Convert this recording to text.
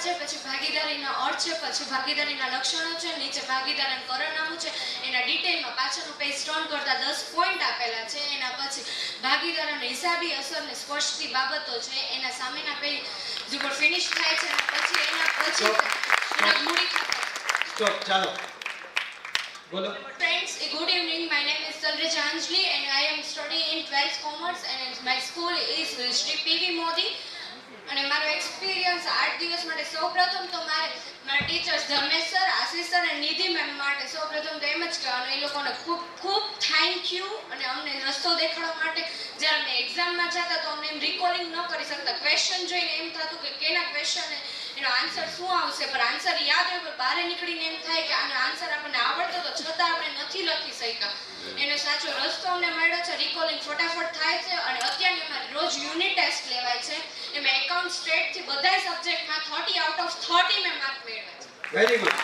છે, પછી ભાગીદારીનો અર્થ છે, પછી ભાગીદારીના લક્ષણો છે, નીચે ભાગીદારીનું કરણનામું છે, એના ડિટેલમાં પાછળનું પેજ ટર્ન કરતા 10 પોઈન્ટ આપેલા છે. એના પછી ભાગીદારોની હિસાબી અસર ને સ્પષ્ટતી બાબતો છે, એના સામેના પેજ ઉપર ફિનિશ થાય છે. એના પછી મૂડી ખાતા. સ્ટોપ, ચાલો બોલો. Friends, good evening. My name is Talreja Anjali and I am studying in 12th Commerce and my school is Sri PV Modi. અને મારો એક્સપિરિયન્સ 8 દિવસ માટે સૌપ્રથમ તો મારા ટીચર્સ ધર્મેશ સર, આશીષ સર અને નિધિ મેમ માટે સૌપ્રથમ તો એમ જ કહેવાનું, એ લોકોને ખૂબ ખૂબ થેન્ક યુ. અને અમને રસ્તો દેખાડવા માટે જ્યારે અમે એક્ઝામમાં જતા તો અમને એમ રિકોલિંગ ન કરી શકતા. ક્વેશ્ચન જોઈને એમ થતું કે કેના ક્વેશ્ચન એનો આન્સર શું આવશે, પણ આન્સર યાદ હોય પણ બહાર નીકળીને એમ થાય કે આનો આન્સર આપણને આવડતો તો છતાં આપણે નથી લખી શક્યા. એનો સાચો રસ્તો અમને મળ્યો છે. રિકોલિંગ ફટાફટ થાય છે. અને અત્યારની અમારી રોજ યુનિટ ટેસ્ટ લેવાય છે. એમાં એકાઉન્ટ સ્ટેટ થી બધા સબ્જેક્ટમાં 30 આઉટ ઓફ 30 મેં માર્ક મેળવ્યા છે. Very good.